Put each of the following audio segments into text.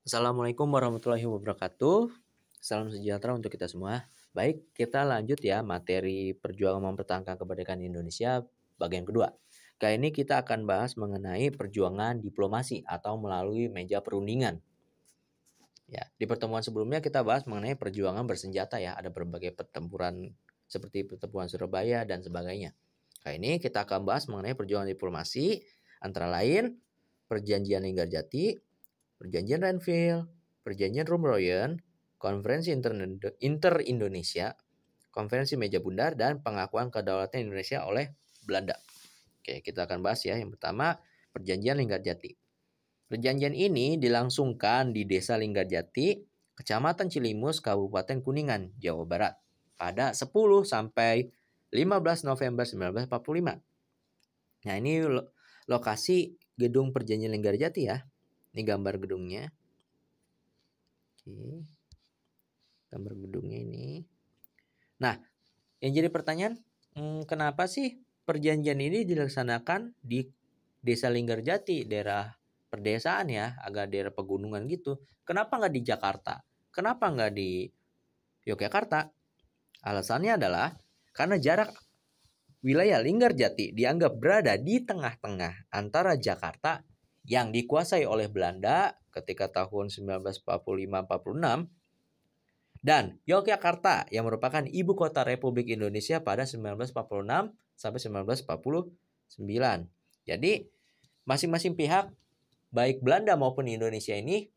Assalamualaikum warahmatullahi wabarakatuh. Salam sejahtera untuk kita semua. Baik, kita lanjut ya materi perjuangan mempertahankan kemerdekaan Indonesia bagian kedua. Kali ini kita akan bahas mengenai perjuangan diplomasi atau melalui meja perundingan. Ya, di pertemuan sebelumnya kita bahas mengenai perjuangan bersenjata ya, ada berbagai pertempuran seperti pertempuran Surabaya dan sebagainya. Kali ini kita akan bahas mengenai perjuangan diplomasi antara lain Perjanjian Linggarjati, Perjanjian Renville, Perjanjian Rumroyen, Konferensi Inter-Indonesia, Konferensi Meja Bundar, dan pengakuan kedaulatan Indonesia oleh Belanda. Oke, kita akan bahas ya. Yang pertama, Perjanjian Linggarjati. Perjanjian ini dilangsungkan di Desa Linggarjati, Kecamatan Cilimus, Kabupaten Kuningan, Jawa Barat, pada 10 sampai 15 November 1945. Nah, ini lokasi gedung Perjanjian Linggarjati ya. Ini gambar gedungnya. Oke. Gambar gedungnya ini. Nah, yang jadi pertanyaan, kenapa sih perjanjian ini dilaksanakan di Desa Linggarjati, daerah perdesaan ya, agak daerah pegunungan gitu. Kenapa nggak di Jakarta? Kenapa nggak di Yogyakarta? Alasannya adalah karena jarak wilayah Linggarjati dianggap berada di tengah-tengah antara Jakarta yang dikuasai oleh Belanda ketika tahun 1945-46 dan Yogyakarta yang merupakan ibu kota Republik Indonesia pada 1946 sampai 1949. Jadi masing-masing pihak baik Belanda maupun Indonesia ini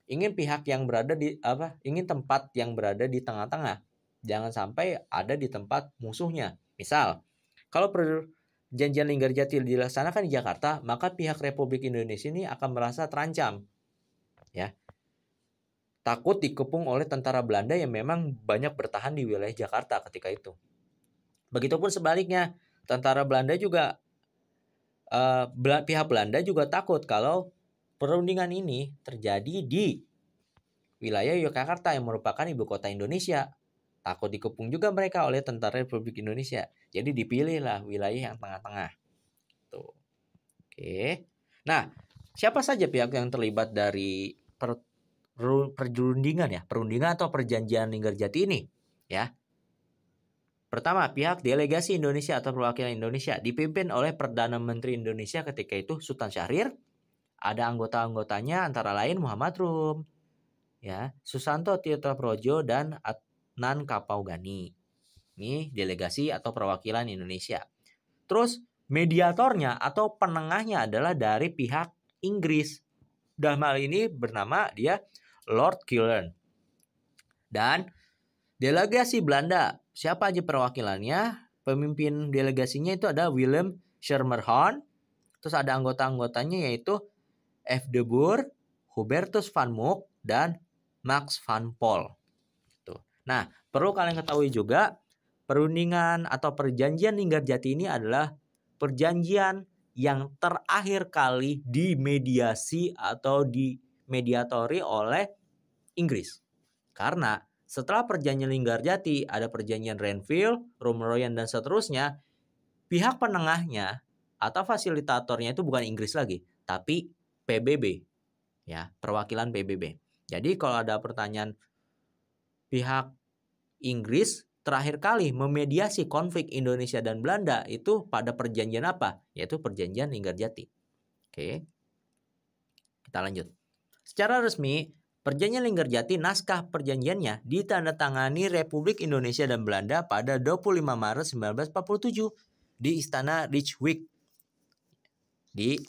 ingin pihak yang berada di ingin tempat yang berada di tengah-tengah. Jangan sampai ada di tempat musuhnya. Misal, kalau perjanjian Linggarjati dilaksanakan di Jakarta, maka pihak Republik Indonesia ini akan merasa terancam. Ya. Takut dikepung oleh tentara Belanda yang memang banyak bertahan di wilayah Jakarta ketika itu. Begitupun sebaliknya, tentara Belanda juga pihak Belanda juga takut kalau perundingan ini terjadi di wilayah Yogyakarta yang merupakan ibu kota Indonesia. Takut dikepung juga mereka oleh tentara Republik Indonesia. Jadi dipilihlah wilayah yang tengah-tengah. Tuh. Oke. Nah, siapa saja pihak yang terlibat dari perundingan atau perjanjian Linggarjati ini ya. Pertama, pihak delegasi Indonesia atau perwakilan Indonesia dipimpin oleh Perdana Menteri Indonesia ketika itu Sultan Syahrir. Ada anggota-anggotanya antara lain Muhammad Rum, ya, Susanto Tirtaprojo dan Adnan Kapaugani. Ini delegasi atau perwakilan Indonesia. Terus mediatornya atau penengahnya adalah dari pihak Inggris. Dalam hal ini bernama dia Lord Cullen. Dan delegasi Belanda, siapa aja perwakilannya? Pemimpin delegasinya itu ada Willem Schermerhorn. Terus ada anggota-anggotanya yaitu F. de Boer, Hubertus van Mook, dan Max van Pol. Nah, perlu kalian ketahui juga, perundingan atau perjanjian Linggarjati ini adalah perjanjian yang terakhir kali dimediasi atau dimediatori oleh Inggris. Karena setelah perjanjian Linggarjati ada perjanjian Renville, Rumroyen dan seterusnya, pihak penengahnya atau fasilitatornya itu bukan Inggris lagi, tapi PBB. Ya, perwakilan PBB. Jadi kalau ada pertanyaan pihak Inggris terakhir kali memediasi konflik Indonesia dan Belanda itu pada perjanjian apa? Yaitu perjanjian Linggarjati. Oke. Kita lanjut. Secara resmi, perjanjian Linggarjati naskah perjanjiannya ditandatangani Republik Indonesia dan Belanda pada 25 Maret 1947 di Istana Rijswijk. Di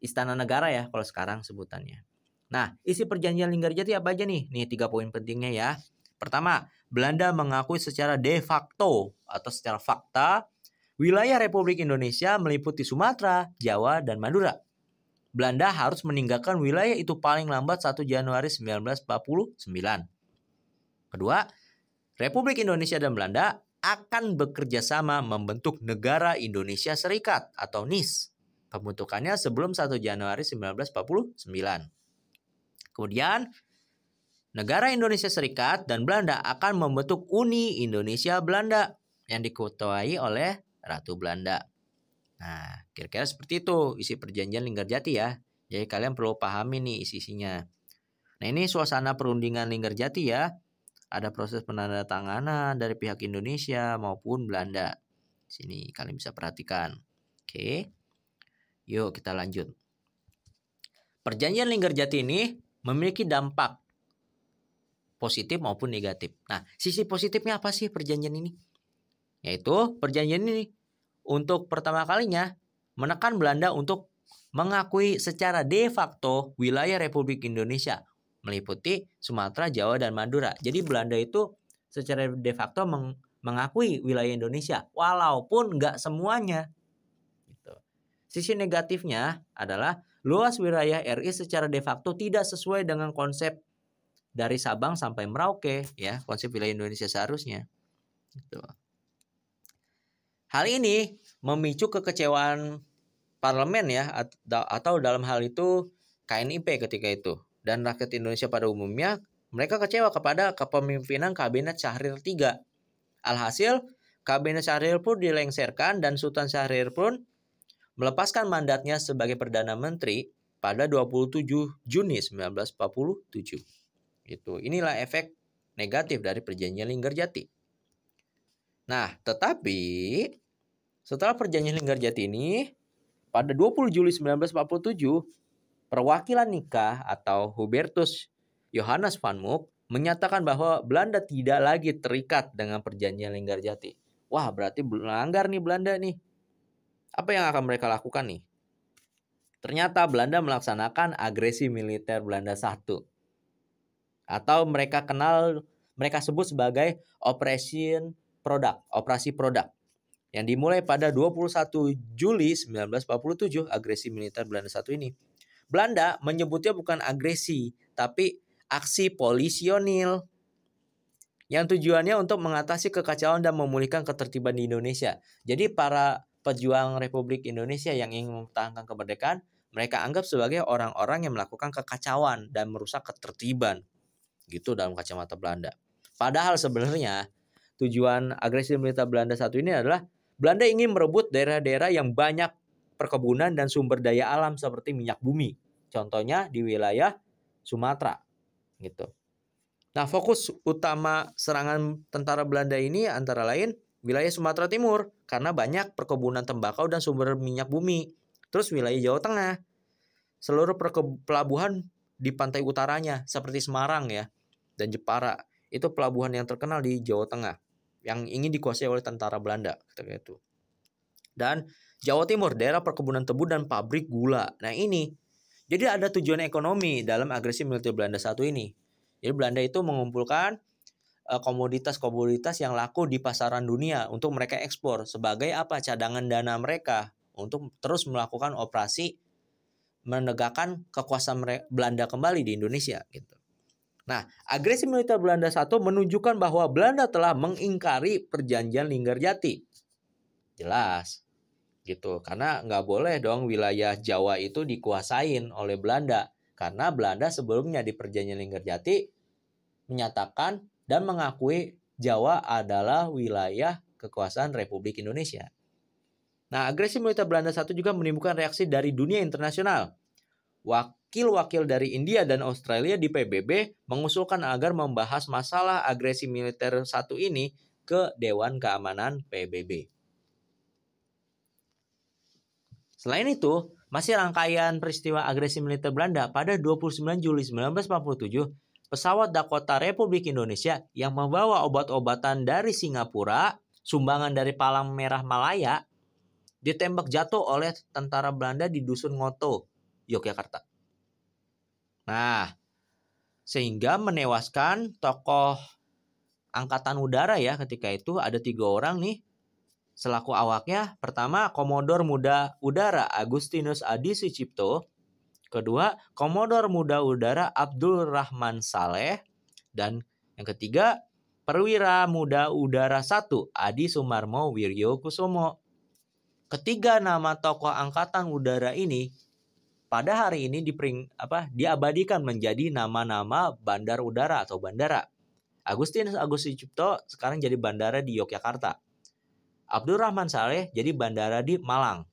Istana Negara ya kalau sekarang sebutannya. Nah, isi perjanjian Linggarjati apa aja nih? Nih 3 poin pentingnya ya. Pertama, Belanda mengakui secara de facto atau secara fakta wilayah Republik Indonesia meliputi Sumatera, Jawa, dan Madura. Belanda harus meninggalkan wilayah itu paling lambat 1 Januari 1949. Kedua, Republik Indonesia dan Belanda akan bekerja sama membentuk Negara Indonesia Serikat atau NIS. Pembentukannya sebelum 1 Januari 1949. Kemudian, Negara Indonesia Serikat dan Belanda akan membentuk Uni Indonesia Belanda yang diketuai oleh Ratu Belanda. Nah, kira-kira seperti itu isi perjanjian Linggarjati ya. Jadi kalian perlu pahami nih isi-isinya. Nah, ini suasana perundingan Linggarjati ya. Ada proses penandatanganan dari pihak Indonesia maupun Belanda. Sini kalian bisa perhatikan. Oke. Yuk kita lanjut. Perjanjian Linggarjati ini memiliki dampak positif maupun negatif. Nah, sisi positifnya apa sih perjanjian ini? Yaitu perjanjian ini untuk pertama kalinya menekan Belanda untuk mengakui secara de facto wilayah Republik Indonesia meliputi Sumatera, Jawa, dan Madura. Jadi Belanda itu secara de facto mengakui wilayah Indonesia walaupun nggak semuanya. Gitu. Sisi negatifnya adalah luas wilayah RI secara de facto tidak sesuai dengan konsep dari Sabang sampai Merauke, ya, konsep wilayah Indonesia seharusnya. Gitu. Hal ini memicu kekecewaan parlemen ya, atau dalam hal itu KNIP ketika itu, dan rakyat Indonesia pada umumnya. Mereka kecewa kepada kepemimpinan Kabinet Syahrir III. Alhasil, Kabinet Syahrir pun dilengsarkan dan Sultan Syahrir pun melepaskan mandatnya sebagai Perdana Menteri pada 27 Juni 1947. Inilah efek negatif dari perjanjian Linggarjati. Nah, tetapi setelah perjanjian Linggarjati ini, pada 20 Juli 1947, perwakilan nikah atau Hubertus Johannes van Mook menyatakan bahwa Belanda tidak lagi terikat dengan perjanjian Linggarjati. Wah, berarti melanggar nih Belanda nih. Apa yang akan mereka lakukan nih? Ternyata Belanda melaksanakan agresi militer Belanda I. Atau mereka sebut sebagai operasi produk yang dimulai pada 21 Juli 1947. Agresi militer Belanda I ini, Belanda menyebutnya bukan agresi tapi aksi polisionil yang tujuannya untuk mengatasi kekacauan dan memulihkan ketertiban di Indonesia. Jadi para pejuang Republik Indonesia yang ingin mempertahankan kemerdekaan, mereka anggap sebagai orang-orang yang melakukan kekacauan dan merusak ketertiban. Gitu dalam kacamata Belanda. Padahal sebenarnya tujuan agresi militer Belanda I ini adalah Belanda ingin merebut daerah-daerah yang banyak perkebunan dan sumber daya alam seperti minyak bumi. Contohnya di wilayah Sumatera. Gitu. Nah, fokus utama serangan tentara Belanda ini antara lain wilayah Sumatera Timur karena banyak perkebunan tembakau dan sumber minyak bumi. Terus wilayah Jawa Tengah, seluruh pelabuhan di pantai utaranya seperti Semarang ya dan Jepara, itu pelabuhan yang terkenal di Jawa Tengah yang ingin dikuasai oleh tentara Belanda ketika itu. Dan Jawa Timur, daerah perkebunan tebu dan pabrik gula. Nah ini, jadi ada tujuan ekonomi dalam agresi militer Belanda I ini. Jadi Belanda itu mengumpulkan komoditas-komoditas yang laku di pasaran dunia untuk mereka ekspor sebagai apa? Cadangan dana mereka untuk terus melakukan operasi menegakkan kekuasaan Belanda kembali di Indonesia gitu. Nah, agresi militer Belanda I menunjukkan bahwa Belanda telah mengingkari perjanjian Linggarjati. Jelas gitu, karena nggak boleh dong wilayah Jawa itu dikuasain oleh Belanda, karena Belanda sebelumnya di perjanjian Linggarjati menyatakan dan mengakui Jawa adalah wilayah kekuasaan Republik Indonesia. Nah, agresi militer Belanda I juga menimbulkan reaksi dari dunia internasional. Wakil-wakil dari India dan Australia di PBB mengusulkan agar membahas masalah agresi militer I ini ke Dewan Keamanan PBB. Selain itu, masih rangkaian peristiwa agresi militer Belanda pada 29 Juli 1947, pesawat Dakota Republik Indonesia yang membawa obat-obatan dari Singapura, sumbangan dari Palang Merah Malaya, ditembak jatuh oleh tentara Belanda di Dusun Ngoto, Yogyakarta. Nah, sehingga menewaskan tokoh angkatan udara ya ketika itu ada 3 orang nih selaku awaknya. Pertama, Komodor Muda Udara Agustinus Adi Sucipto. Kedua, Komodor Muda Udara Abdul Rahman Saleh. Dan yang ketiga, Perwira Muda Udara 1 Adi Sumarmo Wiryo Kusumo. Ketiga nama tokoh angkatan udara ini pada hari ini diabadikan menjadi nama-nama bandar udara atau bandara. Agustinus Sucipto sekarang jadi bandara di Yogyakarta. Abdul Rahman Saleh jadi bandara di Malang.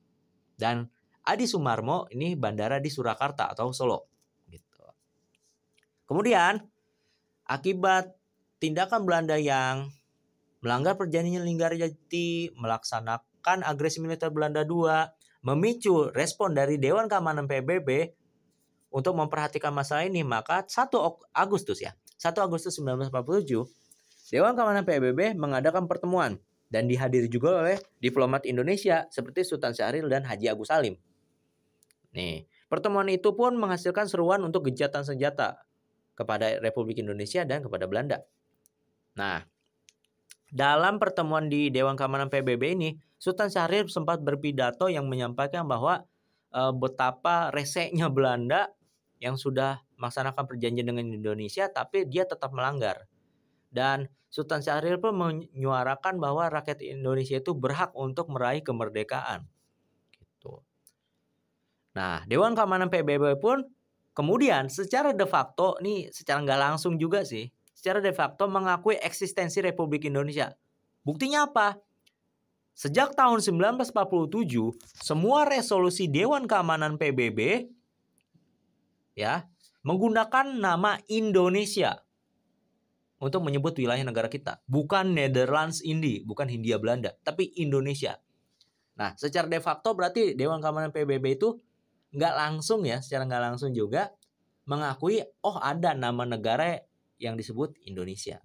Dan Adi Sumarmo ini bandara di Surakarta atau Solo. Gitu. Kemudian akibat tindakan Belanda yang melanggar perjanjian Linggarjati, melaksanakan agresi militer Belanda II, memicu respon dari Dewan Keamanan PBB untuk memperhatikan masalah ini, maka 1 Agustus 1947, Dewan Keamanan PBB mengadakan pertemuan dan dihadiri juga oleh diplomat Indonesia seperti Sultan Syahrir dan Haji Agus Salim. Nih, pertemuan itu pun menghasilkan seruan untuk gencatan senjata kepada Republik Indonesia dan kepada Belanda. Nah, dalam pertemuan di Dewan Keamanan PBB ini, Sultan Syahrir sempat berpidato yang menyampaikan bahwa betapa resenya Belanda yang sudah melaksanakan perjanjian dengan Indonesia, tapi dia tetap melanggar. Dan Sultan Syahrir pun menyuarakan bahwa rakyat Indonesia itu berhak untuk meraih kemerdekaan. Gitu. Nah, Dewan Keamanan PBB pun kemudian secara de facto, nih secara nggak langsung juga sih, secara de facto mengakui eksistensi Republik Indonesia. Buktinya apa? Sejak tahun 1947, semua resolusi Dewan Keamanan PBB ya menggunakan nama Indonesia untuk menyebut wilayah negara kita. Bukan Netherlands Indie, bukan Hindia Belanda, tapi Indonesia. Nah, secara de facto berarti Dewan Keamanan PBB itu nggak langsung ya, secara nggak langsung juga mengakui, oh ada nama negara yang disebut Indonesia.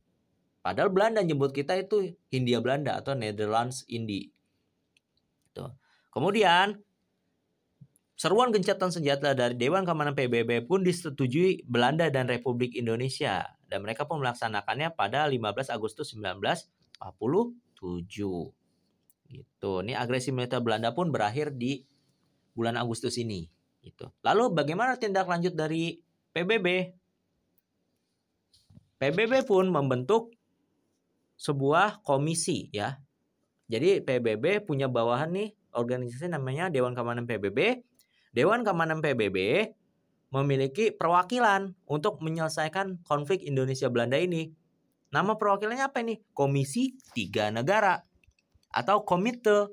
Padahal Belanda nyebut kita itu Hindia Belanda atau Netherlands Indie. Tuh. Kemudian seruan gencatan senjata dari Dewan Keamanan PBB pun disetujui Belanda dan Republik Indonesia, dan mereka pun melaksanakannya pada 15 Agustus 1947. Gitu. Ini agresi militer Belanda pun berakhir di bulan Agustus ini. Gitu. Lalu bagaimana tindak lanjut dari PBB? PBB pun membentuk sebuah komisi ya. Jadi PBB punya bawahan nih organisasi namanya Dewan Keamanan PBB. Dewan Keamanan PBB memiliki perwakilan untuk menyelesaikan konflik Indonesia Belanda ini. Nama perwakilannya apa ini? Komisi 3 Negara atau Komite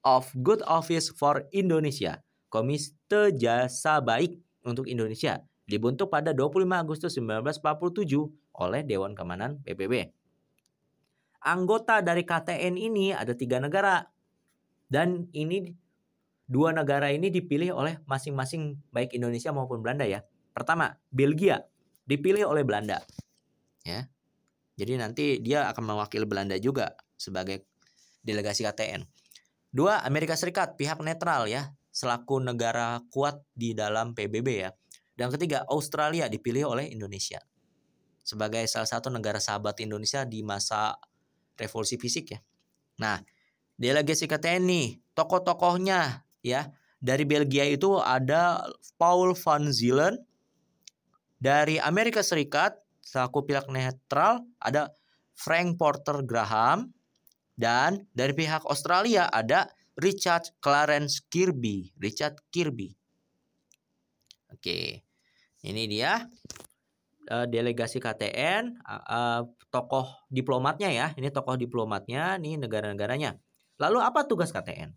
of Good Office for Indonesia. Komite Jasa Baik untuk Indonesia. Dibentuk pada 25 Agustus 1947 oleh Dewan Keamanan PBB. Anggota dari KTN ini ada 3 negara. Dan ini 2 negara ini dipilih oleh masing-masing baik Indonesia maupun Belanda ya. Pertama, Belgia dipilih oleh Belanda. Ya. Jadi nanti dia akan mewakili Belanda juga sebagai delegasi KTN. 2, Amerika Serikat, pihak netral ya, selaku negara kuat di dalam PBB ya. Dan ketiga, Australia dipilih oleh Indonesia sebagai salah satu negara sahabat Indonesia di masa revolusi fisik ya. Nah, delegasi KTN nih, tokoh-tokohnya ya. Dari Belgia itu ada Paul van Zielen. Dari Amerika Serikat selaku pihak netral ada Frank Porter Graham. Dan dari pihak Australia ada Richard Clarence Kirby. Oke. Ini dia delegasi KTN, tokoh diplomatnya ya. Ini tokoh diplomatnya, nih negara-negaranya. Lalu apa tugas KTN?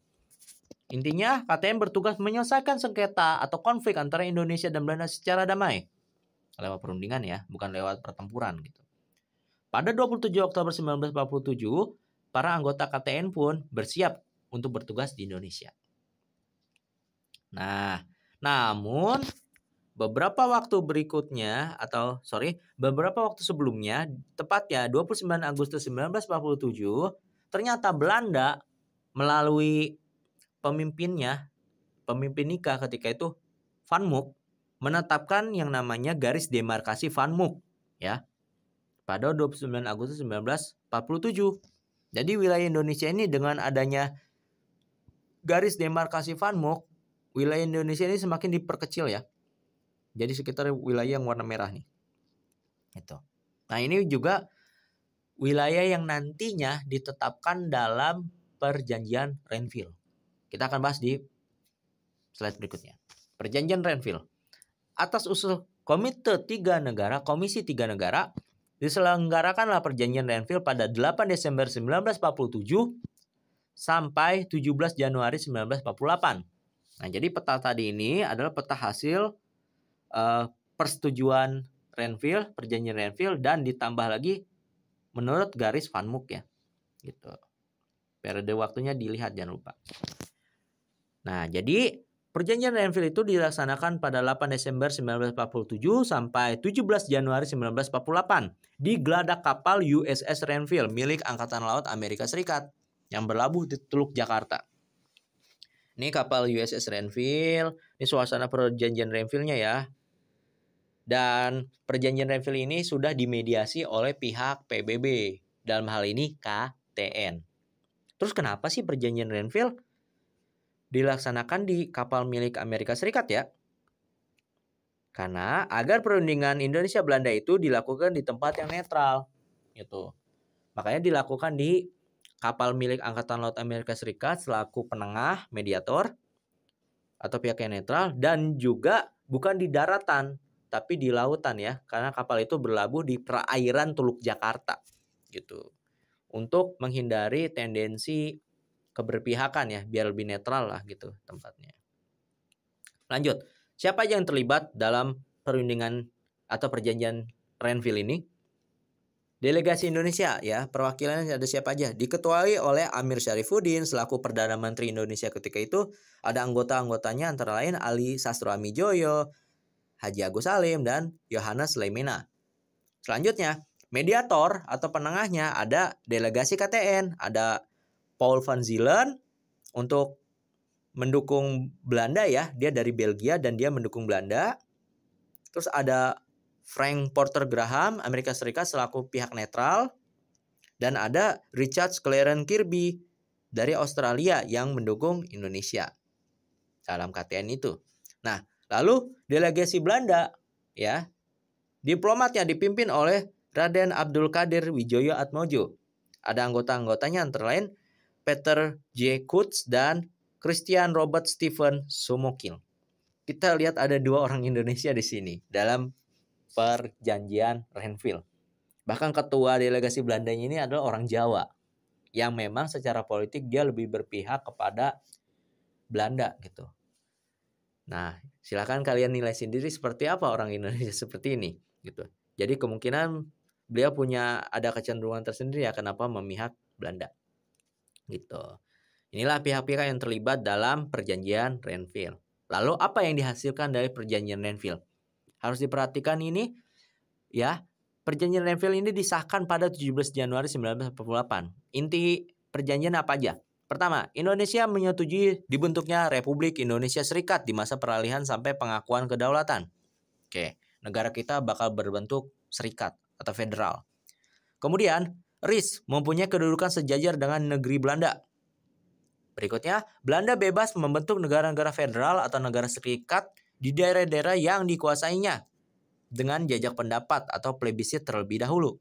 Intinya KTN bertugas menyelesaikan sengketa atau konflik antara Indonesia dan Belanda secara damai. Lewat perundingan ya, bukan lewat pertempuran gitu. Pada 27 Oktober 1947, para anggota KTN pun bersiap untuk bertugas di Indonesia. Nah, namun beberapa waktu sebelumnya, tepatnya 29 Agustus 1947, ternyata Belanda melalui pemimpin Nika ketika itu, Van Mook, menetapkan yang namanya garis demarkasi Van Mook ya. Pada 29 Agustus 1947. Jadi wilayah Indonesia ini dengan adanya garis demarkasi Van Mook, wilayah Indonesia ini semakin diperkecil ya. Jadi sekitar wilayah yang warna merah nih. Itu. Nah, ini juga wilayah yang nantinya ditetapkan dalam perjanjian Renville. Kita akan bahas di slide berikutnya. Perjanjian Renville. Atas usul Komisi 3 Negara, diselenggarakanlah perjanjian Renville pada 8 Desember 1947 sampai 17 Januari 1948. Nah, jadi peta tadi ini adalah peta hasil persetujuan Renville, perjanjian Renville, dan ditambah lagi menurut garis Van Mook ya. Gitu. Periode waktunya dilihat jangan lupa. Nah, jadi perjanjian Renville itu dilaksanakan pada 8 Desember 1947 sampai 17 Januari 1948 di geladak kapal USS Renville milik Angkatan Laut Amerika Serikat yang berlabuh di Teluk Jakarta. Ini kapal USS Renville, ini suasana perjanjian Renville-nya ya. Dan perjanjian Renville ini sudah dimediasi oleh pihak PBB, dalam hal ini KTN. Terus kenapa sih perjanjian Renville dilaksanakan di kapal milik Amerika Serikat ya? Karena agar perundingan Indonesia Belanda itu dilakukan di tempat yang netral gitu. Makanya dilakukan di kapal milik Angkatan Laut Amerika Serikat selaku penengah, mediator atau pihak yang netral, dan juga bukan di daratan tapi di lautan ya, karena kapal itu berlabuh di perairan Teluk Jakarta gitu. Untuk menghindari tendensi keberpihakan ya, biar lebih netral lah gitu tempatnya. Lanjut, siapa aja yang terlibat dalam perundingan atau perjanjian Renville ini? Delegasi Indonesia ya, perwakilannya ada siapa aja? Diketuai oleh Amir Syarifuddin selaku Perdana Menteri Indonesia ketika itu. Ada anggota-anggotanya antara lain Ali Sastro Amijoyo, Haji Agus Salim, dan Yohanes Lemena. Selanjutnya, mediator atau penengahnya ada delegasi KTN, ada Paul van Zielen untuk mendukung Belanda ya, dia dari Belgia dan dia mendukung Belanda. Terus ada Frank Porter Graham, Amerika Serikat selaku pihak netral. Dan ada Richard Clarence Kirby dari Australia yang mendukung Indonesia dalam KTN itu. Nah, lalu delegasi Belanda ya, diplomatnya dipimpin oleh Raden Abdul Qadir Wijoyo Atmojo. Ada anggota-anggotanya antara lain Peter J. Koets dan Christian Robert Stephen Sumokil. Kita lihat ada 2 orang Indonesia di sini dalam perjanjian Renville. Bahkan ketua delegasi Belandanya ini adalah orang Jawa yang memang secara politik dia lebih berpihak kepada Belanda gitu. Nah, silakan kalian nilai sendiri seperti apa orang Indonesia seperti ini gitu. Jadi kemungkinan beliau punya ada kecenderungan tersendiri ya kenapa memihak Belanda. Gitu. Inilah pihak-pihak yang terlibat dalam perjanjian Renville. Lalu apa yang dihasilkan dari perjanjian Renville? Harus diperhatikan ini ya. Perjanjian Renville ini disahkan pada 17 Januari 1948. Inti perjanjian apa aja? Pertama, Indonesia menyetujui dibentuknya Republik Indonesia Serikat di masa peralihan sampai pengakuan kedaulatan. Oke, negara kita bakal berbentuk serikat atau federal. Kemudian, RIS mempunyai kedudukan sejajar dengan negeri Belanda. Berikutnya, Belanda bebas membentuk negara-negara federal atau negara serikat di daerah-daerah yang dikuasainya dengan jajak pendapat atau plebisit terlebih dahulu.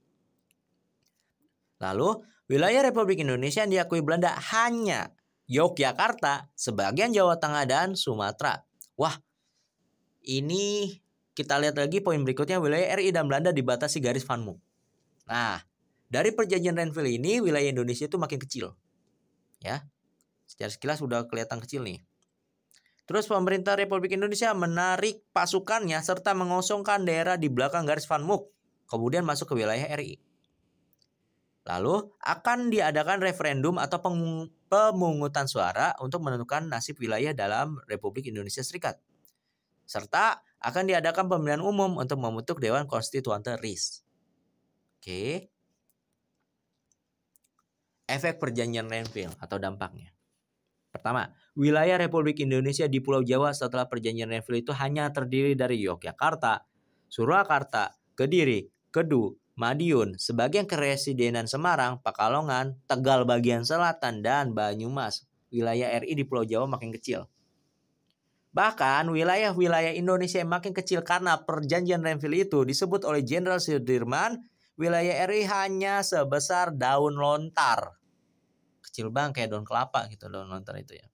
Lalu, wilayah Republik Indonesia yang diakui Belanda hanya Yogyakarta, sebagian Jawa Tengah, dan Sumatera. Wah, ini kita lihat lagi poin berikutnya, wilayah RI dan Belanda dibatasi garis Van Mook. Nah, dari perjanjian Renville ini, wilayah Indonesia itu makin kecil. Ya, secara sekilas sudah kelihatan kecil nih. Terus pemerintah Republik Indonesia menarik pasukannya serta mengosongkan daerah di belakang garis Van Mook, kemudian masuk ke wilayah RI. Lalu akan diadakan referendum atau pemungutan suara untuk menentukan nasib wilayah dalam Republik Indonesia Serikat. Serta akan diadakan pemilihan umum untuk membentuk Dewan Konstituante RIS. Oke. Efek perjanjian Renville atau dampaknya. Pertama, wilayah Republik Indonesia di Pulau Jawa setelah perjanjian Renville itu hanya terdiri dari Yogyakarta, Surakarta, Kediri, Kedu, Madiun, sebagian keresidenan Semarang, Pekalongan, Tegal bagian selatan, dan Banyumas. Wilayah RI di Pulau Jawa makin kecil. Bahkan wilayah-wilayah Indonesia yang makin kecil karena perjanjian Renville itu disebut oleh Jenderal Sudirman, wilayah RI hanya sebesar daun lontar. Kecil banget kayak daun kelapa gitu, daun lontar itu ya.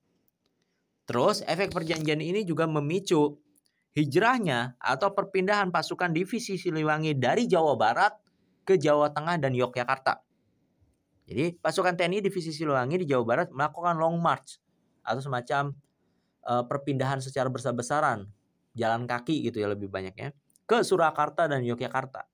Terus efek perjanjian ini juga memicu hijrahnya atau perpindahan pasukan divisi Siliwangi dari Jawa Barat ke Jawa Tengah dan Yogyakarta. Jadi pasukan TNI divisi Siliwangi di Jawa Barat melakukan long march atau semacam perpindahan secara besar-besaran, jalan kaki gitu ya lebih banyaknya, ke Surakarta dan Yogyakarta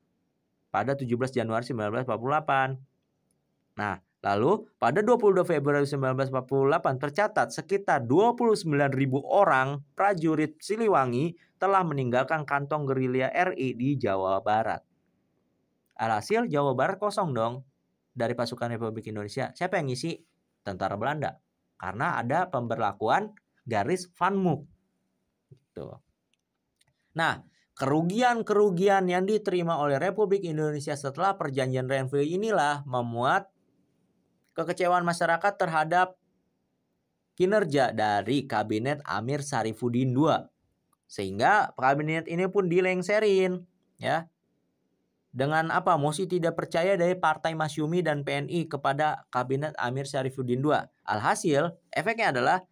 pada 17 Januari 1948. Nah, lalu pada 22 Februari 1948 tercatat sekitar 29.000 orang prajurit Siliwangi telah meninggalkan kantong gerilya RI di Jawa Barat. Alhasil Jawa Barat kosong dong dari pasukan Republik Indonesia. Siapa yang ngisi? Tentara Belanda. Karena ada pemberlakuan garis Van Mook. Gitu. Nah, kerugian-kerugian yang diterima oleh Republik Indonesia setelah perjanjian Renville inilah memuat kekecewaan masyarakat terhadap kinerja dari Kabinet Amir Syarifuddin II. Sehingga kabinet ini pun dilengserin, ya. Dengan apa? Mosi tidak percaya dari Partai Masyumi dan PNI kepada Kabinet Amir Syarifuddin II. Alhasil, efeknya adalah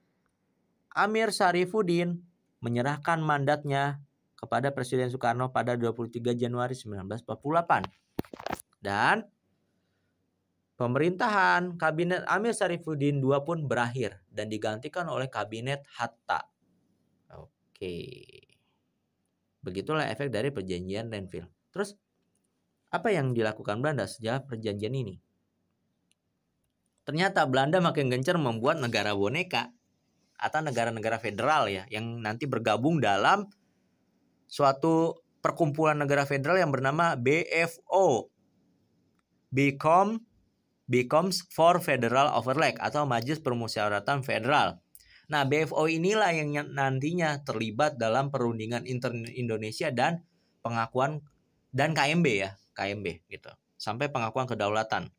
Amir Syarifuddin menyerahkan mandatnya kepada Presiden Soekarno pada 23 Januari 1948. Dan pemerintahan Kabinet Amir Syarifuddin II pun berakhir dan digantikan oleh Kabinet Hatta. Oke. Begitulah efek dari perjanjian Renville. Terus apa yang dilakukan Belanda sejak perjanjian ini? Ternyata Belanda makin gencar membuat negara boneka atau negara-negara federal ya, yang nanti bergabung dalam suatu perkumpulan negara federal yang bernama BFO. Becomes for Federal Overleg atau Majelis Permusyawaratan Federal. Nah, BFO inilah yang nantinya terlibat dalam perundingan Indonesia dan pengakuan dan KMB ya. KMB gitu. Sampai pengakuan kedaulatan.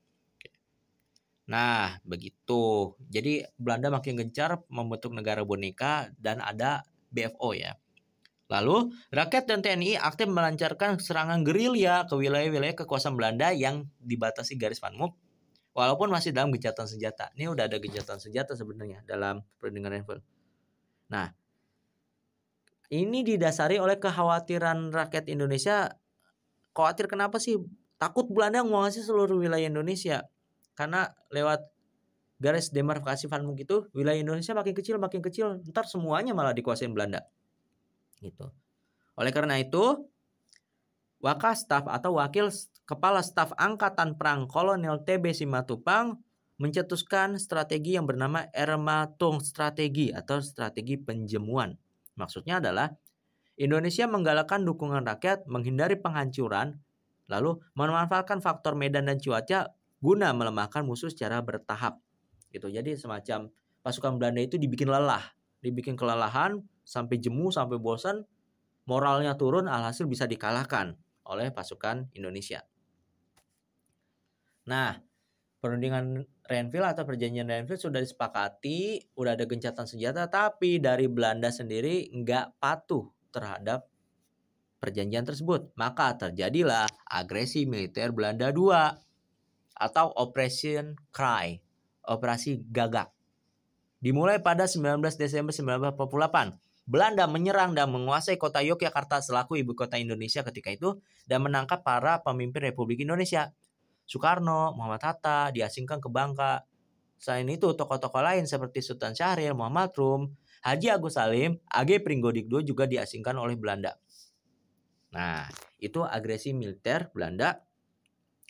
Nah, begitu. Jadi Belanda makin gencar membentuk negara boneka dan ada BFO ya. Lalu, rakyat dan TNI aktif melancarkan serangan gerilya ke wilayah-wilayah kekuasaan Belanda yang dibatasi garis Van Mook, walaupun masih dalam gencatan senjata. Ini udah ada gencatan senjata sebenarnya dalam perundingan Renville. Nah, ini didasari oleh kekhawatiran rakyat Indonesia. Khawatir kenapa sih? Takut Belanda menguasai seluruh wilayah Indonesia. Karena lewat garis demarkasi Van Mook itu wilayah Indonesia makin kecil, ntar semuanya malah dikuasain Belanda. Gitu. Oleh karena itu, Wakastaf atau Wakil Kepala Staf Angkatan Perang Kolonel TB Simatupang mencetuskan strategi yang bernama Ermatong Strategi atau strategi penjemuan. Maksudnya adalah Indonesia menggalakkan dukungan rakyat, menghindari penghancuran, lalu memanfaatkan faktor medan dan cuaca guna melemahkan musuh secara bertahap. Gitu. Jadi semacam pasukan Belanda itu dibikin lelah, dibikin kelelahan, sampai jemu, sampai bosan, moralnya turun, alhasil bisa dikalahkan oleh pasukan Indonesia. Nah, perundingan Renville atau perjanjian Renville sudah disepakati, udah ada gencatan senjata, tapi dari Belanda sendiri nggak patuh terhadap perjanjian tersebut. Maka terjadilah agresi militer Belanda II atau Operation Cry, Operasi Gagak. Dimulai pada 19 Desember 1948. Belanda menyerang dan menguasai kota Yogyakarta selaku ibu kota Indonesia ketika itu dan menangkap para pemimpin Republik Indonesia. Soekarno, Muhammad Hatta diasingkan ke Bangka. Selain itu, tokoh-tokoh lain seperti Sultan Syahrir, Muhammad Rum, Haji Agus Salim, A.G. Pringgodikdo juga diasingkan oleh Belanda. Nah, itu agresi militer Belanda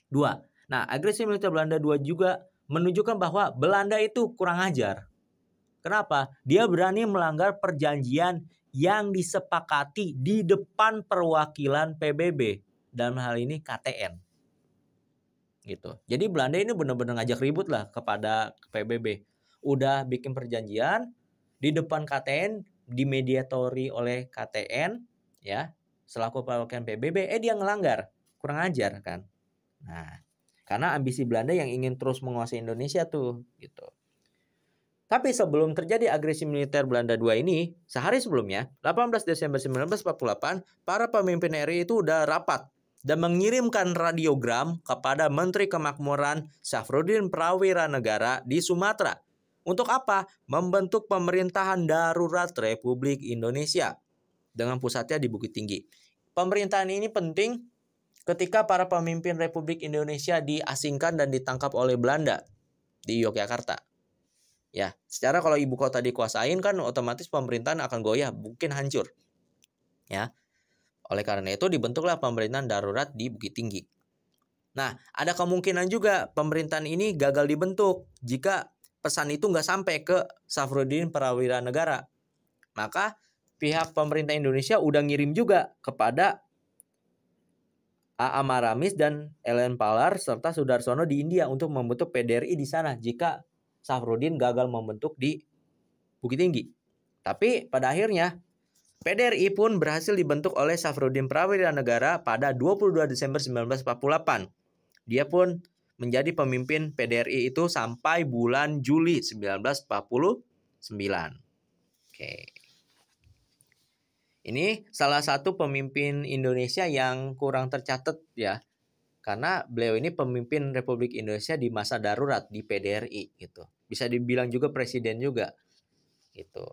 II. Nah, agresi militer Belanda II juga menunjukkan bahwa Belanda itu kurang ajar. Kenapa? Dia berani melanggar perjanjian yang disepakati di depan perwakilan PBB. Dalam hal ini KTN. Gitu. Jadi Belanda ini benar-benar ngajak ribut lah kepada PBB. Udah bikin perjanjian di depan KTN, dimediatori oleh KTN, ya, selaku perwakilan PBB, dia ngelanggar, kurang ajar kan. Nah, karena ambisi Belanda yang ingin terus menguasai Indonesia tuh, gitu. Tapi sebelum terjadi agresi militer Belanda II ini, sehari sebelumnya, 18 Desember 1948, para pemimpin RI itu udah rapat dan mengirimkan radiogram kepada Menteri Kemakmuran Safruddin Prawira Negara di Sumatera. Untuk apa? Membentuk pemerintahan darurat Republik Indonesia dengan pusatnya di Bukit Tinggi. Pemerintahan ini penting ketika para pemimpin Republik Indonesia diasingkan dan ditangkap oleh Belanda di Yogyakarta. Ya, secara kalau ibu kota dikuasain kan otomatis pemerintahan akan goyah, mungkin hancur. Ya. Oleh karena itu dibentuklah pemerintahan darurat di Bukit Tinggi. Nah, ada kemungkinan juga pemerintahan ini gagal dibentuk jika pesan itu nggak sampai ke Safruddin Prawira Negara. Maka pihak pemerintah Indonesia udah ngirim juga kepada A.A. Maramis dan Ellen Palar serta Sudarsono di India untuk membentuk PDRI di sana jika Safruddin gagal membentuk di Bukit Tinggi. Tapi pada akhirnya PDRI pun berhasil dibentuk oleh Safruddin Prawira Negara pada 22 Desember 1948. Dia pun menjadi pemimpin PDRI itu sampai bulan Juli 1949. Oke. Ini salah satu pemimpin Indonesia yang kurang tercatat ya. Karena beliau ini pemimpin Republik Indonesia di masa darurat di PDRI gitu. Bisa dibilang juga presiden juga gitu.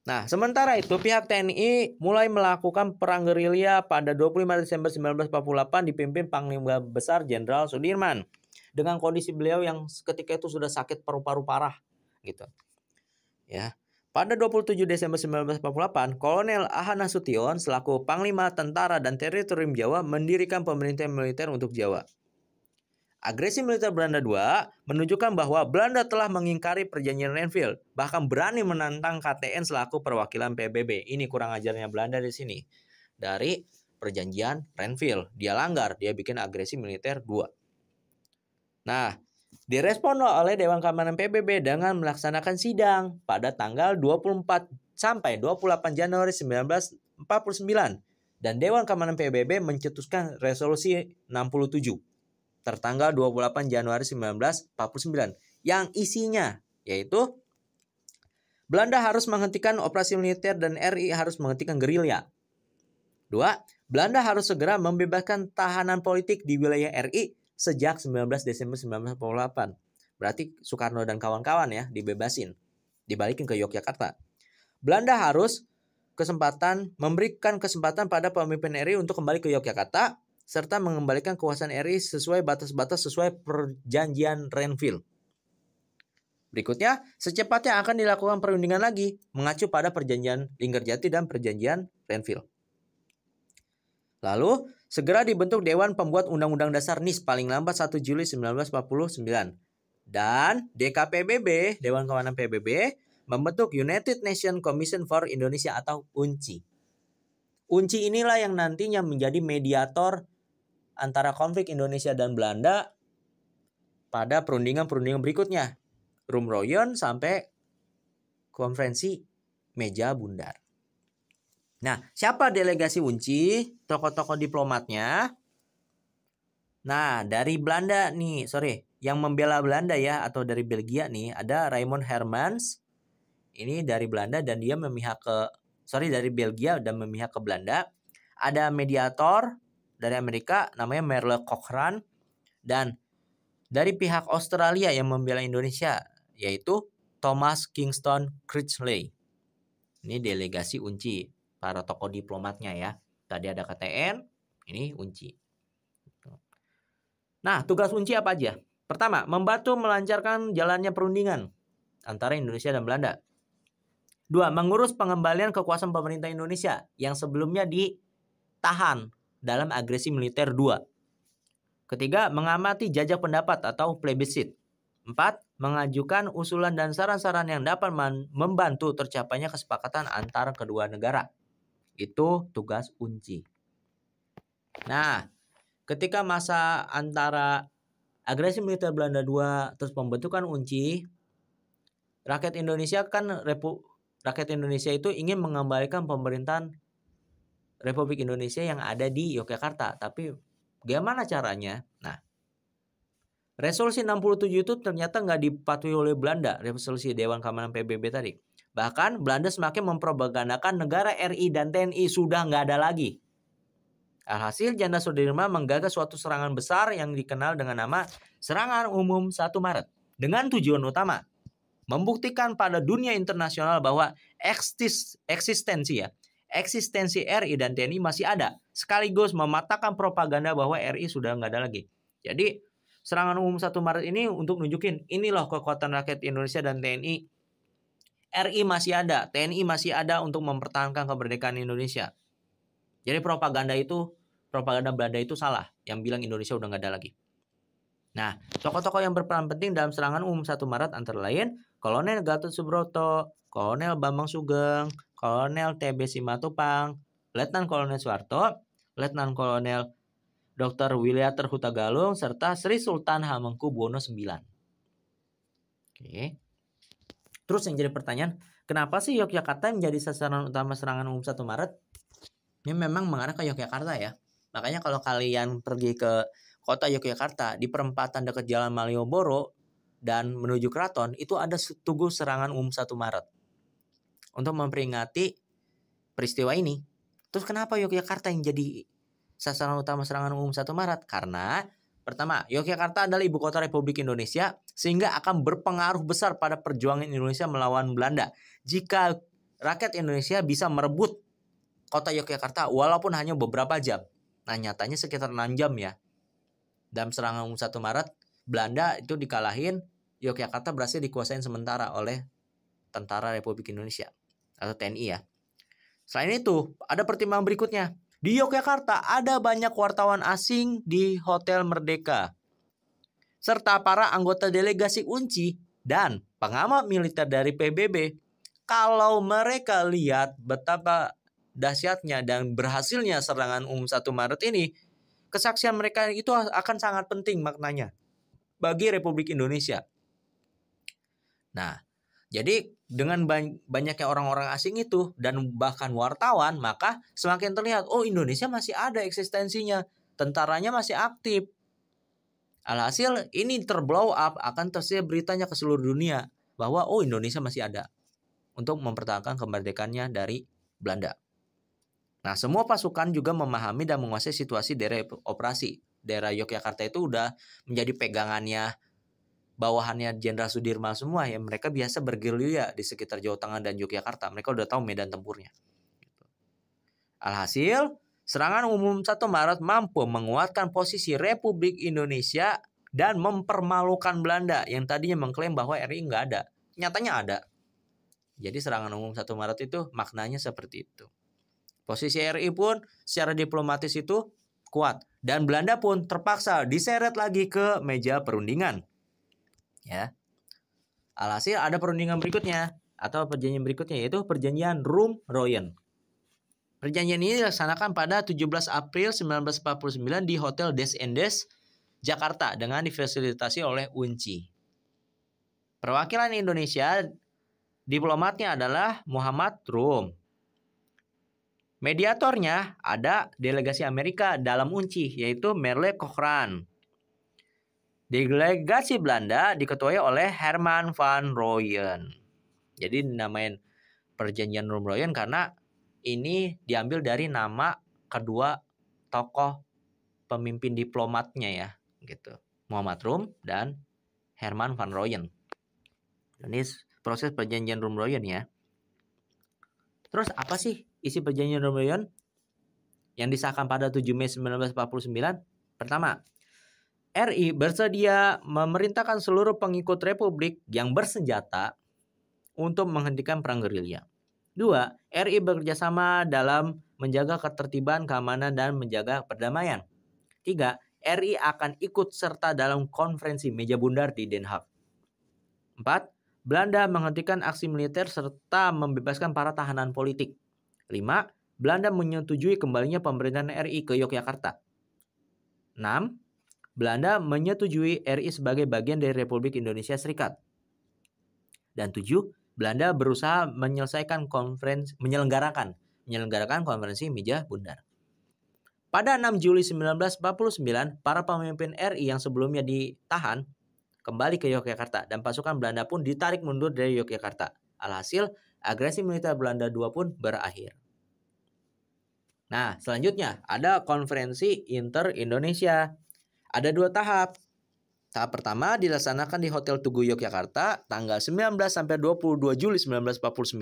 Nah, sementara itu pihak TNI mulai melakukan perang gerilya pada 25 Desember 1948 dipimpin Panglima Besar Jenderal Sudirman. Dengan kondisi beliau yang ketika itu sudah sakit paru-paru parah gitu. Ya. Pada 27 Desember 1948, Kolonel A.H. Nasution selaku Panglima Tentara dan Teritorium Jawa mendirikan pemerintahan militer untuk Jawa. Agresi militer Belanda II menunjukkan bahwa Belanda telah mengingkari perjanjian Renville, bahkan berani menantang KTN selaku perwakilan PBB. Ini kurang ajarnya Belanda di sini. Dari perjanjian Renville, dia langgar, dia bikin agresi militer II. Nah, direspon oleh Dewan Keamanan PBB dengan melaksanakan sidang pada tanggal 24 sampai 28 Januari 1949 dan Dewan Keamanan PBB mencetuskan resolusi 67 tertanggal 28 Januari 1949 yang isinya yaitu Belanda harus menghentikan operasi militer dan RI harus menghentikan gerilya. 2. Belanda harus segera membebaskan tahanan politik di wilayah RI sejak 19 Desember 1948. Berarti Soekarno dan kawan-kawan ya dibebasin, dibalikin ke Yogyakarta. Belanda harus memberikan kesempatan pada pemimpin RI untuk kembali ke Yogyakarta serta mengembalikan kekuasaan RI sesuai batas-batas sesuai perjanjian Renville. Berikutnya, secepatnya akan dilakukan perundingan lagi mengacu pada perjanjian Linggarjati dan perjanjian Renville. Lalu, segera dibentuk Dewan Pembuat Undang-Undang Dasar NIS paling lambat 1 Juli 1949. Dan DKPBB, Dewan Keamanan PBB, membentuk United Nations Commission for Indonesia atau UNCI. UNCI inilah yang nantinya menjadi mediator antara konflik Indonesia dan Belanda pada perundingan-perundingan berikutnya. Rumroyon sampai konferensi Meja Bundar. Nah, siapa delegasi UNCI? Tokoh-tokoh diplomatnya. Nah, dari Belanda nih, yang membela Belanda ya, atau dari Belgia nih, ada Raymond Hermans. Ini dari Belanda dan dia dari Belgia dan memihak ke Belanda. Ada mediator dari Amerika namanya Merle Cochrane dan dari pihak Australia yang membela Indonesia yaitu Thomas Kingston Critchley. Ini delegasi UNCI, para tokoh diplomatnya ya. Tadi ada KTN, ini UNCI. Nah, tugas UNCI apa aja? Pertama, membantu melancarkan jalannya perundingan antara Indonesia dan Belanda. 2. Mengurus pengembalian kekuasaan pemerintah Indonesia yang sebelumnya ditahan dalam agresi militer 2. Ketiga, mengamati jajak pendapat atau plebiscit. 4. Mengajukan usulan dan saran-saran yang dapat membantu tercapainya kesepakatan antara kedua negara. Itu tugas UNCI. Nah, ketika masa antara agresi militer Belanda II terus pembentukan UNCI, rakyat Indonesia itu ingin mengembalikan pemerintahan Republik Indonesia yang ada di Yogyakarta. Tapi bagaimana caranya? Nah, resolusi 67 itu ternyata nggak dipatuhi oleh Belanda, resolusi Dewan Keamanan PBB tadi. Bahkan Belanda semakin mempropagandakan negara RI dan TNI sudah nggak ada lagi. Alhasil Jenderal Sudirman menggagas suatu serangan besar yang dikenal dengan nama Serangan Umum 1 Maret. Dengan tujuan utama, membuktikan pada dunia internasional bahwa eksistensi RI dan TNI masih ada, sekaligus mematahkan propaganda bahwa RI sudah nggak ada lagi. Jadi serangan umum 1 Maret ini untuk nunjukin ini loh kekuatan rakyat Indonesia dan TNI. RI masih ada, TNI masih ada untuk mempertahankan kemerdekaan Indonesia. Jadi propaganda Belanda itu salah, yang bilang Indonesia udah nggak ada lagi. Nah, tokoh-tokoh yang berperan penting dalam serangan umum 1 Maret antara lain Kolonel Gatot Subroto, Kolonel Bambang Sugeng, Kolonel TB Simatupang, Letnan Kolonel Soeharto, Letnan Kolonel Dr. Wilyater Hutagalung, serta Sri Sultan Hamengkubuwono IX. Oke. Terus yang jadi pertanyaan, kenapa sih Yogyakarta menjadi sasaran utama serangan umum 1 Maret? Ini memang mengarah ke Yogyakarta ya. Makanya kalau kalian pergi ke kota Yogyakarta, di perempatan dekat Jalan Malioboro dan menuju keraton, itu ada tugu serangan umum 1 Maret. Untuk memperingati peristiwa ini. Terus kenapa Yogyakarta yang jadi sasaran utama serangan umum 1 Maret? Karena pertama, Yogyakarta adalah ibu kota Republik Indonesia sehingga akan berpengaruh besar pada perjuangan Indonesia melawan Belanda. Jika rakyat Indonesia bisa merebut kota Yogyakarta walaupun hanya beberapa jam. Nah, nyatanya sekitar 6 jam ya. Dalam serangan umum 1 Maret, Belanda itu dikalahin, Yogyakarta berhasil dikuasain sementara oleh Tentara Republik Indonesia atau TNI ya. Selain itu, ada pertimbangan berikutnya. Di Yogyakarta ada banyak wartawan asing di Hotel Merdeka, serta para anggota delegasi UNCI dan pengamat militer dari PBB. Kalau mereka lihat betapa dahsyatnya dan berhasilnya serangan umum 1 Maret ini, kesaksian mereka itu akan sangat penting maknanya bagi Republik Indonesia. Nah, jadi dengan banyaknya orang-orang asing itu dan bahkan wartawan, maka semakin terlihat, oh Indonesia masih ada eksistensinya, tentaranya masih aktif. Alhasil ini terblow up, akan tersebar beritanya ke seluruh dunia bahwa oh Indonesia masih ada untuk mempertahankan kemerdekaannya dari Belanda. Nah, semua pasukan juga memahami dan menguasai situasi daerah operasi. Daerah Yogyakarta itu udah menjadi pegangannya bawahannya Jenderal Sudirman semua ya. Mereka biasa bergerilya di sekitar Jawa Tengah dan Yogyakarta. Mereka udah tahu medan tempurnya. Alhasil, serangan umum 1 Maret mampu menguatkan posisi Republik Indonesia dan mempermalukan Belanda yang tadinya mengklaim bahwa RI nggak ada. Nyatanya ada. Jadi serangan umum 1 Maret itu maknanya seperti itu. Posisi RI pun secara diplomatis itu kuat. Dan Belanda pun terpaksa diseret lagi ke meja perundingan. Ya. Alhasil ada perundingan berikutnya atau perjanjian berikutnya yaitu perjanjian Rum-Royen. Perjanjian ini dilaksanakan pada 17 April 1949 di Hotel Des Indes, Jakarta dengan difasilitasi oleh UNCI. Perwakilan Indonesia diplomatnya adalah Muhammad Rum. Mediatornya ada delegasi Amerika dalam UNCI yaitu Merle Cochrane. Delegasi Belanda diketuai oleh Herman van Rooyen. Jadi dinamain perjanjian Rum-Royen karena ini diambil dari nama kedua tokoh pemimpin diplomatnya ya, gitu. Muhammad Rum dan Herman van Rooyen. Ini proses perjanjian Rum-Royen ya. Terus apa sih isi perjanjian Rum-Royen yang disahkan pada 7 Mei 1949? Pertama, RI bersedia memerintahkan seluruh pengikut Republik yang bersenjata untuk menghentikan perang gerilya. 2. RI bekerjasama dalam menjaga ketertiban, keamanan, dan menjaga perdamaian. 3. RI akan ikut serta dalam konferensi meja bundar di Den Haag. 4. Belanda menghentikan aksi militer serta membebaskan para tahanan politik. 5. Belanda menyetujui kembalinya pemerintahan RI ke Yogyakarta. 6. Belanda menyetujui RI sebagai bagian dari Republik Indonesia Serikat. Dan 7. Belanda berusaha menyelenggarakan konferensi meja bundar. Pada 6 Juli 1949, para pemimpin RI yang sebelumnya ditahan kembali ke Yogyakarta dan pasukan Belanda pun ditarik mundur dari Yogyakarta. Alhasil, agresi militer Belanda II pun berakhir. Nah, selanjutnya ada konferensi Inter-Indonesia. Ada 2 tahap. Tahap pertama dilaksanakan di Hotel Tugu Yogyakarta tanggal 19 sampai 22 Juli 1949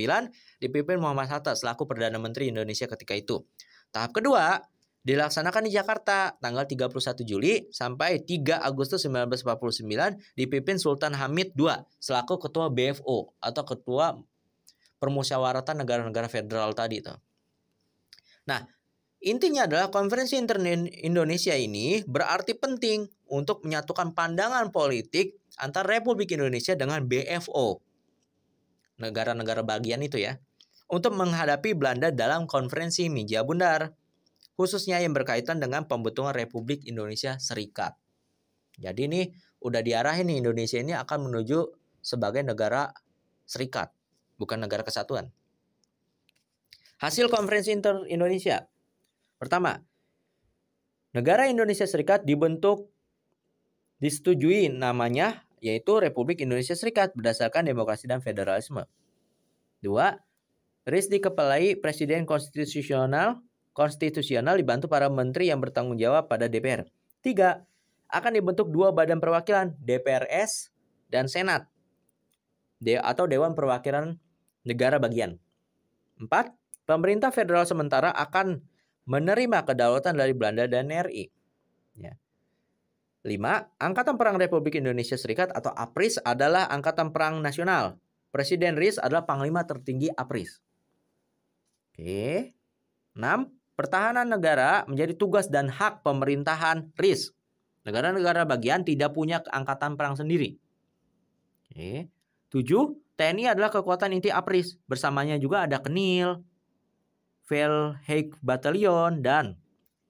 dipimpin Muhammad Hatta selaku Perdana Menteri Indonesia ketika itu. Tahap kedua dilaksanakan di Jakarta tanggal 31 Juli sampai 3 Agustus 1949 dipimpin Sultan Hamid II selaku Ketua BFO atau Ketua Permusyawaratan Negara-Negara Federal tadi itu. Nah, Intinya adalah konferensi Indonesia ini berarti penting untuk menyatukan pandangan politik antara Republik Indonesia dengan BFO, negara-negara bagian itu ya, untuk menghadapi Belanda dalam konferensi meja bundar, khususnya yang berkaitan dengan pembentukan Republik Indonesia Serikat. Jadi ini udah diarahin nih, Indonesia ini akan menuju sebagai negara serikat, bukan negara kesatuan. Hasil konferensi Indonesia. Pertama, negara Indonesia Serikat disetujui namanya yaitu Republik Indonesia Serikat berdasarkan demokrasi dan federalisme. 2. RIS dikepalai Presiden konstitusional dibantu para menteri yang bertanggung jawab pada DPR. 3. Akan dibentuk 2 badan perwakilan, DPRS dan Senat atau Dewan Perwakilan Negara Bagian. 4. Pemerintah federal sementara akan menerima kedaulatan dari Belanda dan RI. Ya. 5. Angkatan Perang Republik Indonesia Serikat atau APRIS adalah Angkatan Perang Nasional. Presiden RIS adalah Panglima Tertinggi APRIS. Oke. 6. Pertahanan negara menjadi tugas dan hak pemerintahan RIS. Negara-negara bagian tidak punya angkatan perang sendiri. Oke. 7. TNI adalah kekuatan inti APRIS. Bersamanya juga ada KNIL, Veldhoek Battalion, dan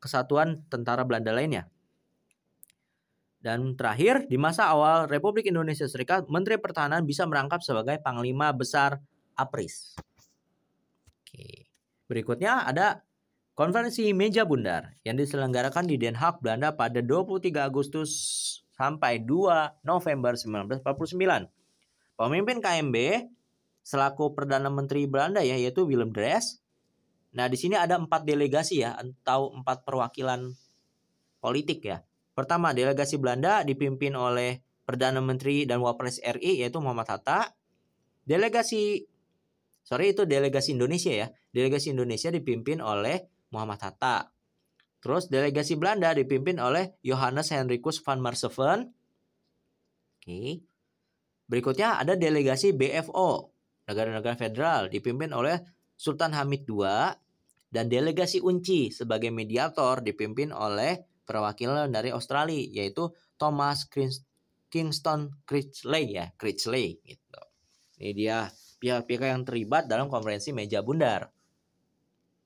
kesatuan tentara Belanda lainnya. Dan terakhir, di masa awal Republik Indonesia Serikat, Menteri Pertahanan bisa merangkap sebagai Panglima Besar APRIS. Oke. Berikutnya ada Konferensi Meja Bundar yang diselenggarakan di Den Haag, Belanda pada 23 Agustus sampai 2 November 1949. Pemimpin KMB selaku Perdana Menteri Belanda ya, yaitu Willem Drees. Nah, di sini ada 4 delegasi ya, atau 4 perwakilan politik ya. Pertama, delegasi Belanda dipimpin oleh Perdana Menteri dan Wapres RI yaitu Muhammad Hatta. Delegasi Indonesia ya. Delegasi Indonesia dipimpin oleh Muhammad Hatta. Terus delegasi Belanda dipimpin oleh Johannes Hendrikus van Marseveen. Oke. Berikutnya ada delegasi BFO, negara-negara federal, dipimpin oleh Sultan Hamid II, dan delegasi UNCI sebagai mediator dipimpin oleh perwakilan dari Australia yaitu Thomas Kingston Critchley gitu. Ini dia pihak-pihak yang terlibat dalam konferensi meja bundar.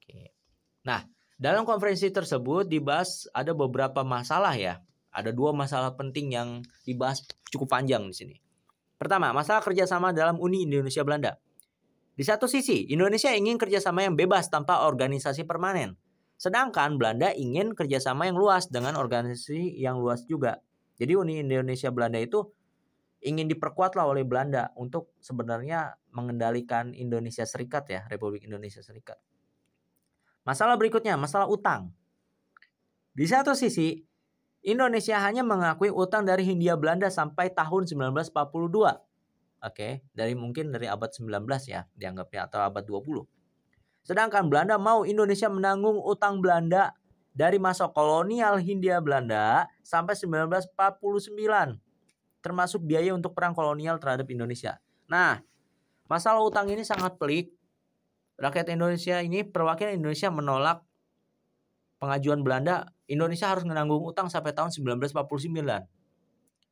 Oke. Nah, dalam konferensi tersebut dibahas ada beberapa masalah ya. Ada 2 masalah penting yang dibahas cukup panjang di sini. Pertama, masalah kerjasama dalam Uni Indonesia Belanda. Di satu sisi, Indonesia ingin kerjasama yang bebas tanpa organisasi permanen. Sedangkan Belanda ingin kerjasama yang luas dengan organisasi yang luas juga. Jadi Uni Indonesia Belanda itu ingin diperkuatlah oleh Belanda untuk sebenarnya mengendalikan Indonesia Serikat ya, Republik Indonesia Serikat. Masalah berikutnya, masalah utang. Di satu sisi, Indonesia hanya mengakui utang dari Hindia Belanda sampai tahun 1942. Oke, dari abad 19 ya, dianggapnya, atau abad 20. Sedangkan Belanda mau Indonesia menanggung utang Belanda dari masa kolonial Hindia Belanda sampai 1949. Termasuk biaya untuk perang kolonial terhadap Indonesia. Nah, masalah utang ini sangat pelik. Rakyat Indonesia ini, perwakilan Indonesia menolak pengajuan Belanda. Indonesia harus menanggung utang sampai tahun 1949.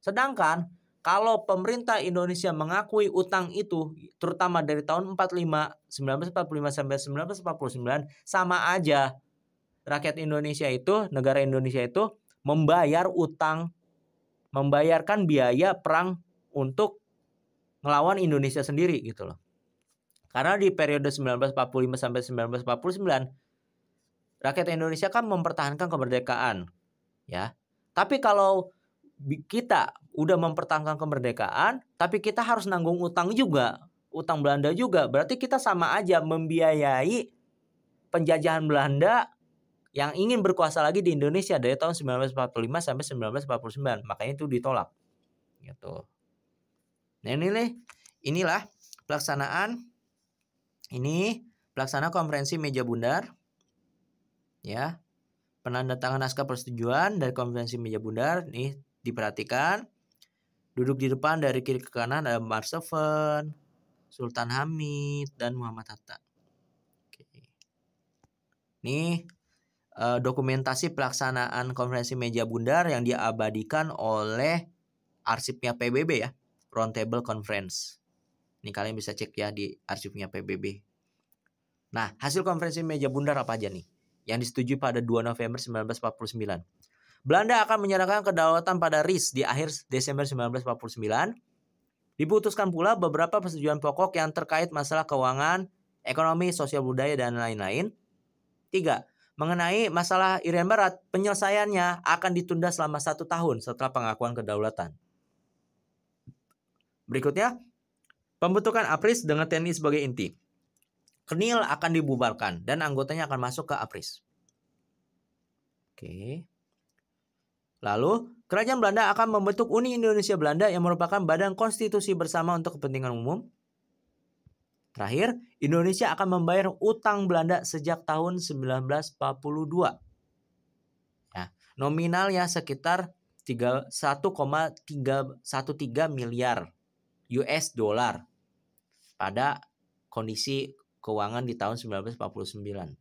Sedangkan kalau pemerintah Indonesia mengakui utang itu, terutama dari tahun 1945 sampai 1949, sama aja rakyat Indonesia itu, negara Indonesia itu membayarkan biaya perang untuk melawan Indonesia sendiri gitu loh. Karena di periode 1945 sampai 1949, rakyat Indonesia kan mempertahankan kemerdekaan, ya. Tapi kalau kita udah mempertahankan kemerdekaan, tapi kita harus nanggung utang juga, utang Belanda juga. Berarti kita sama aja membiayai penjajahan Belanda yang ingin berkuasa lagi di Indonesia dari tahun 1945 sampai 1949. Makanya itu ditolak. Gitu. Nah, inilah pelaksanaan konferensi meja bundar. Ya. Penandatangan naskah persetujuan dari konferensi meja bundar nih diperhatikan. Duduk di depan dari kiri ke kanan ada Marseveen, Sultan Hamid, dan Muhammad Hatta. Oke. Nih dokumentasi pelaksanaan konferensi meja bundar yang diabadikan oleh arsipnya PBB ya, Roundtable Conference. Ini kalian bisa cek ya di arsipnya PBB. Nah, hasil konferensi meja bundar apa aja nih? Yang disetujui pada 2 November 1949. Belanda akan menyerahkan kedaulatan pada RIS di akhir Desember 1949. Diputuskan pula beberapa persetujuan pokok yang terkait masalah keuangan, ekonomi, sosial budaya, dan lain-lain. 3. Mengenai masalah Irian Barat, penyelesaiannya akan ditunda selama 1 tahun setelah pengakuan kedaulatan. Berikutnya, pembentukan APRIS dengan TNI sebagai inti. KNIL akan dibubarkan dan anggotanya akan masuk ke APRIS. Oke. Lalu, Kerajaan Belanda akan membentuk Uni Indonesia Belanda yang merupakan badan konstitusi bersama untuk kepentingan umum. Terakhir, Indonesia akan membayar utang Belanda sejak tahun 1942. Ya, nominalnya sekitar 1,313 miliar US dollar pada kondisi keuangan di tahun 1949.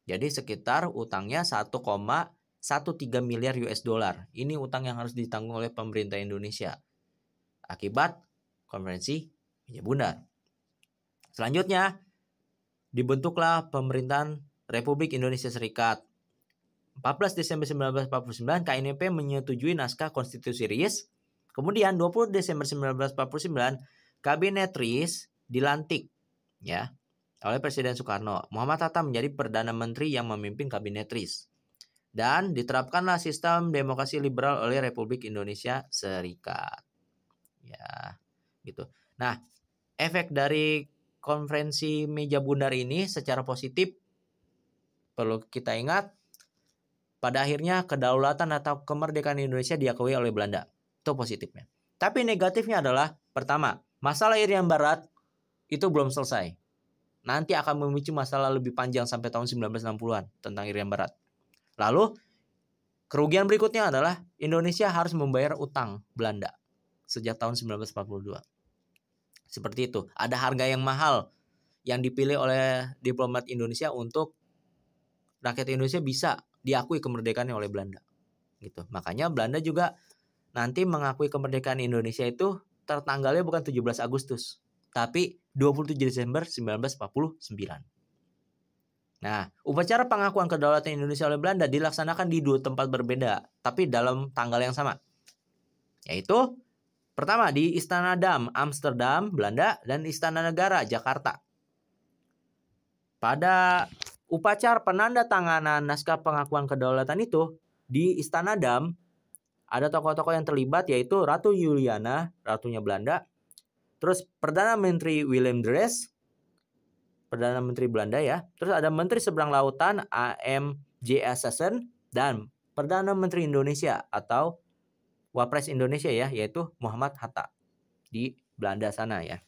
Jadi sekitar utangnya 1,13 miliar US dollar. Ini utang yang harus ditanggung oleh pemerintah Indonesia akibat konferensi meja bundar. Selanjutnya, dibentuklah pemerintahan Republik Indonesia Serikat. 14 Desember 1949, KNP menyetujui naskah konstitusi RIS. Kemudian 20 Desember 1949, Kabinet RIS dilantik ya oleh Presiden Soekarno. Muhammad Hatta menjadi Perdana Menteri yang memimpin Kabinet RIS. Dan diterapkanlah sistem demokrasi liberal oleh Republik Indonesia Serikat. Ya, gitu. Nah, efek dari konferensi meja bundar ini secara positif perlu kita ingat, pada akhirnya kedaulatan atau kemerdekaan Indonesia diakui oleh Belanda. Itu positifnya. Tapi negatifnya adalah, pertama, masalah Irian Barat itu belum selesai. Nanti akan memicu masalah lebih panjang sampai tahun 1960-an tentang Irian Barat. Lalu, kerugian berikutnya adalah Indonesia harus membayar utang Belanda sejak tahun 1942. Seperti itu. Ada harga yang mahal yang dipilih oleh diplomat Indonesia untuk rakyat Indonesia bisa diakui kemerdekaannya oleh Belanda. Gitu. Makanya Belanda juga nanti mengakui kemerdekaan Indonesia itu tertanggalnya bukan 17 Agustus, tapi 27 Desember 1949. Nah, upacara pengakuan kedaulatan Indonesia oleh Belanda dilaksanakan di 2 tempat berbeda, tapi dalam tanggal yang sama. Yaitu, pertama di Istana Dam, Amsterdam, Belanda, dan Istana Negara, Jakarta. Pada upacara penandatanganan naskah pengakuan kedaulatan itu, di Istana Dam, ada tokoh-tokoh yang terlibat, yaitu Ratu Juliana, ratunya Belanda, terus Perdana Menteri Willem de Reyss, Perdana Menteri Belanda ya. Terus ada Menteri Seberang Lautan A.M.J. Asasen dan Perdana Menteri Indonesia atau Wapres Indonesia ya, yaitu Muhammad Hatta di Belanda sana ya.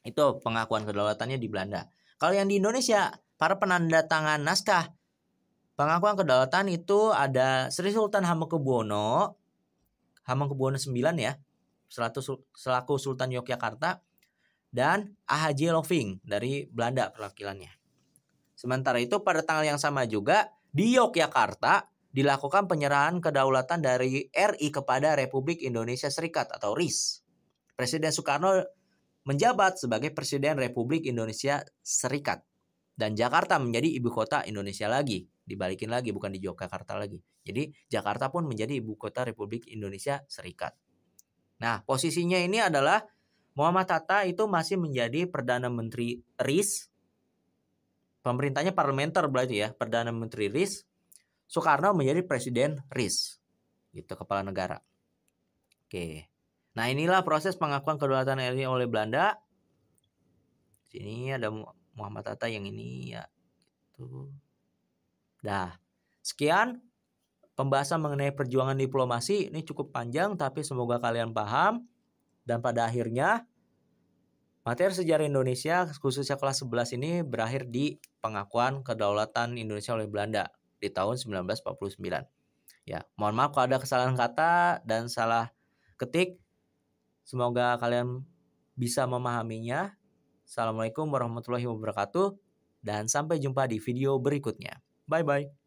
Itu pengakuan kedaulatannya di Belanda. Kalau yang di Indonesia, para penandatangan naskah pengakuan kedaulatan itu ada Sri Sultan Hamengkubuwono IX ya, selaku Sultan Yogyakarta, dan A.H.J. Loving dari Belanda perwakilannya. Sementara itu pada tanggal yang sama juga di Yogyakarta dilakukan penyerahan kedaulatan dari RI kepada Republik Indonesia Serikat atau RIS. Presiden Soekarno menjabat sebagai Presiden Republik Indonesia Serikat. Dan Jakarta menjadi ibu kota Indonesia lagi. Dibalikin lagi, bukan di Yogyakarta lagi. Jadi Jakarta pun menjadi ibu kota Republik Indonesia Serikat. Nah, posisinya ini adalah Muhammad Hatta itu masih menjadi Perdana Menteri RIS. Pemerintahnya parlementer berarti ya, Perdana Menteri RIS. Soekarno menjadi Presiden RIS. Gitu, kepala negara. Oke. Nah, inilah proses pengakuan kedaulatan RI oleh Belanda. Sini ada Muhammad Hatta yang ini ya. Gitu. Dah. Sekian pembahasan mengenai perjuangan diplomasi. Ini cukup panjang tapi semoga kalian paham. Dan pada akhirnya materi sejarah Indonesia khususnya kelas 11 ini berakhir di pengakuan kedaulatan Indonesia oleh Belanda di tahun 1949. Ya, mohon maaf kalau ada kesalahan kata dan salah ketik. Semoga kalian bisa memahaminya. Assalamualaikum warahmatullahi wabarakatuh dan sampai jumpa di video berikutnya. Bye bye.